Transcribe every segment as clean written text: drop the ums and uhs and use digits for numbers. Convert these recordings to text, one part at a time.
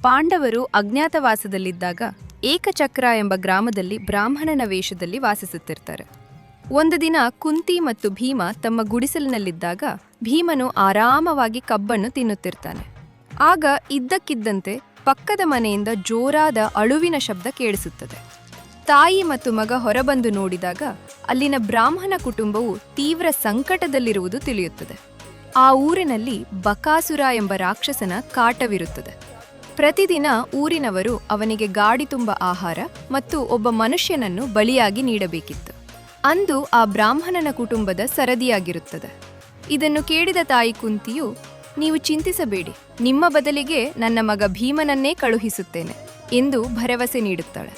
ಪಾಂಡವರು ಅಜ್ಞಾತವಾಸದಲ್ಲಿದ್ದಾಗ ಏಕಚಕ್ರ ಎಂಬ ಗ್ರಾಮದಲ್ಲಿ ಬ್ರಾಹ್ಮಣನ ವೇಷದಲ್ಲಿ ವಾಸಿಸುತ್ತಿರ್ತಾರೆ. ಒಂದು ದಿನ ಕುಂತಿ ಮತ್ತು ಭೀಮ ತಮ್ಮ ಗುಡಿಸಲಿನಲ್ಲಿದ್ದಾಗ ಭೀಮನು ಆರಾಮವಾಗಿ ಕಬ್ಬನ್ನು ತಿನ್ನುತ್ತಿರ್ತಾನೆ. ಆಗ ಇದ್ದಕ್ಕಿದ್ದಂತೆ ಪಕ್ಕದ ಮನೆಯಿಂದ ಜೋರಾದ ಅಳುವಿನ ಶಬ್ದ ಕೇಳಿಸುತ್ತದೆ. ತಾಯಿ ಮತ್ತು ಮಗ ಹೊರಬಂದು ನೋಡಿದಾಗ ಅಲ್ಲಿನ ಬ್ರಾಹ್ಮಣ ಕುಟುಂಬವು ತೀವ್ರ ಸಂಕಟದಲ್ಲಿರುವುದು ತಿಳಿಯುತ್ತದೆ. ಆ ಊರಿನಲ್ಲಿ ಬಕಾಸುರ ಎಂಬ ರಾಕ್ಷಸನ ಕಾಟವಿರುತ್ತದೆ. ಪ್ರತಿದಿನ ಊರಿನವರು ಅವನಿಗೆ ಗಾಡಿ ತುಂಬ ಆಹಾರ ಮತ್ತು ಒಬ್ಬ ಮನುಷ್ಯನನ್ನು ಬಲಿಯಾಗಿ ನೀಡಬೇಕಿತ್ತು. ಅಂದು ಆ ಬ್ರಾಹ್ಮಣನ ಕುಟುಂಬದ ಸರದಿಯಾಗಿರುತ್ತದೆ. ಇದನ್ನು ಕೇಳಿದ ತಾಯಿ ಕುಂತಿಯು, ನೀವು ಚಿಂತಿಸಬೇಡಿ, ನಿಮ್ಮ ಬದಲಿಗೆ ನನ್ನ ಮಗ ಭೀಮನನ್ನೇ ಕಳುಹಿಸುತ್ತೇನೆ ಎಂದು ಭರವಸೆ ನೀಡುತ್ತಾಳೆ.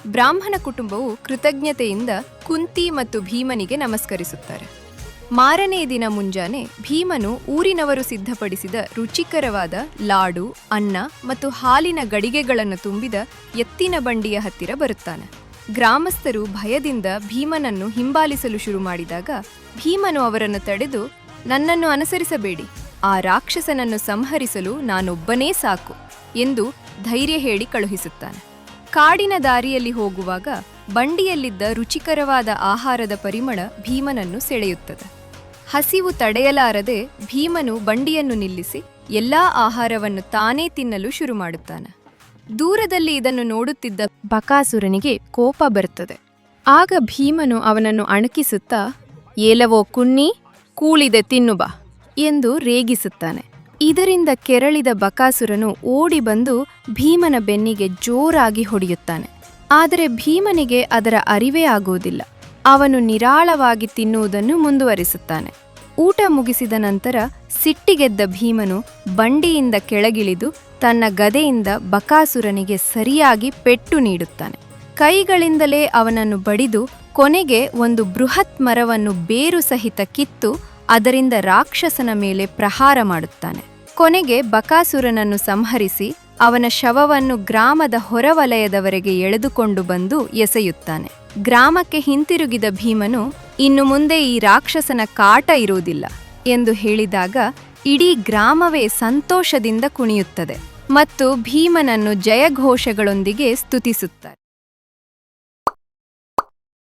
ಬ್ರಾಹ್ಮಣ ಕುಟುಂಬವು ಕೃತಜ್ಞತೆಯಿಂದ ಕುಂತಿ ಮತ್ತು ಭೀಮನಿಗೆ ನಮಸ್ಕರಿಸುತ್ತಾರೆ. ಮಾರನೇ ದಿನ ಮುಂಜಾನೆ ಭೀಮನು ಊರಿನವರು ಸಿದ್ಧಪಡಿಸಿದ ರುಚಿಕರವಾದ ಲಾಡು, ಅನ್ನ ಮತ್ತು ಹಾಲಿನ ಗಡಿಗೆಗಳನ್ನು ತುಂಬಿದ ಎತ್ತಿನ ಬಂಡಿಯ ಹತ್ತಿರ ಬರುತ್ತಾನೆ. ಗ್ರಾಮಸ್ಥರು ಭಯದಿಂದ ಭೀಮನನ್ನು ಹಿಂಬಾಲಿಸಲು ಶುರು ಮಾಡಿದಾಗ ಭೀಮನು ಅವರನ್ನು ತಡೆದು, ನನ್ನನ್ನು ಅನುಸರಿಸಬೇಡಿ, ಆ ರಾಕ್ಷಸನನ್ನು ಸಂಹರಿಸಲು ನಾನೊಬ್ಬನೇ ಸಾಕು ಎಂದು ಧೈರ್ಯ ಹೇಳಿ ಕಳುಹಿಸುತ್ತಾನೆ. ಕಾಡಿನ ದಾರಿಯಲ್ಲಿ ಹೋಗುವಾಗ ಬಂಡಿಯಲ್ಲಿದ್ದ ರುಚಿಕರವಾದ ಆಹಾರದ ಪರಿಮಳ ಭೀಮನನ್ನು ಸೆಳೆಯುತ್ತದೆ. ಹಸಿವು ತಡೆಯಲಾರದೆ ಭೀಮನು ಬಂಡಿಯನ್ನು ನಿಲ್ಲಿಸಿ ಎಲ್ಲಾ ಆಹಾರವನ್ನು ತಾನೇ ತಿನ್ನಲು ಶುರು ಮಾಡುತ್ತಾನೆ. ದೂರದಲ್ಲಿ ಇದನ್ನು ನೋಡುತ್ತಿದ್ದ ಬಕಾಸುರನಿಗೆ ಕೋಪ ಬರುತ್ತದೆ. ಆಗ ಭೀಮನು ಅವನನ್ನು ಅಣಕಿಸುತ್ತಾ, ಏಲವೋ ಕುನ್ನಿ, ಕೂಳಿದೆ ತಿನ್ನು ಬಾ ಎಂದು ರೇಗಿಸುತ್ತಾನೆ. ಇದರಿಂದ ಕೆರಳಿದ ಬಕಾಸುರನು ಓಡಿ ಬಂದು ಭೀಮನ ಬೆನ್ನಿಗೆ ಜೋರಾಗಿ ಹೊಡೆಯುತ್ತಾನೆ. ಆದರೆ ಭೀಮನಿಗೆ ಅದರ ಅರಿವೇ ಆಗುವುದಿಲ್ಲ. ಅವನು ನಿರಾಳವಾಗಿ ತಿನ್ನುವುದನ್ನು ಮುಂದುವರಿಸುತ್ತಾನೆ. ಊಟ ಮುಗಿಸಿದ ನಂತರ ಸಿಟ್ಟಿಗೆದ್ದ ಭೀಮನು ಬಂಡಿಯಿಂದ ಕೆಳಗಿಳಿದು ತನ್ನ ಗದೆಯಿಂದ ಬಕಾಸುರನಿಗೆ ಸರಿಯಾಗಿ ಪೆಟ್ಟು ನೀಡುತ್ತಾನೆ. ಕೈಗಳಿಂದಲೇ ಅವನನ್ನು ಬಡಿದು ಕೊನೆಗೆ ಒಂದು ಬೃಹತ್ ಮರವನ್ನು ಬೇರು ಸಹಿತ ಕಿತ್ತು ಅದರಿಂದ ರಾಕ್ಷಸನ ಮೇಲೆ ಪ್ರಹಾರ ಮಾಡುತ್ತಾನೆ. ಕೊನೆಗೆ ಬಕಾಸುರನನ್ನು ಸಂಹರಿಸಿ ಅವನ ಶವವನ್ನು ಗ್ರಾಮದ ಹೊರವಲಯದವರೆಗೆ ಎಳೆದುಕೊಂಡು ಬಂದು ಎಸೆಯುತ್ತಾನೆ. ಗ್ರಾಮಕ್ಕೆ ಹಿಂತಿರುಗಿದ ಭೀಮನು, ಇನ್ನು ಮುಂದೆ ಈ ರಾಕ್ಷಸನ ಕಾಟ ಇರುವುದಿಲ್ಲ ಎಂದು ಹೇಳಿದಾಗ ಇಡೀ ಗ್ರಾಮವೇ ಸಂತೋಷದಿಂದ ಕುಣಿಯುತ್ತದೆ ಮತ್ತು ಭೀಮನನ್ನು ಜಯಘೋಷಗಳೊಂದಿಗೆ ಸ್ತುತಿಸುತ್ತಾರೆ.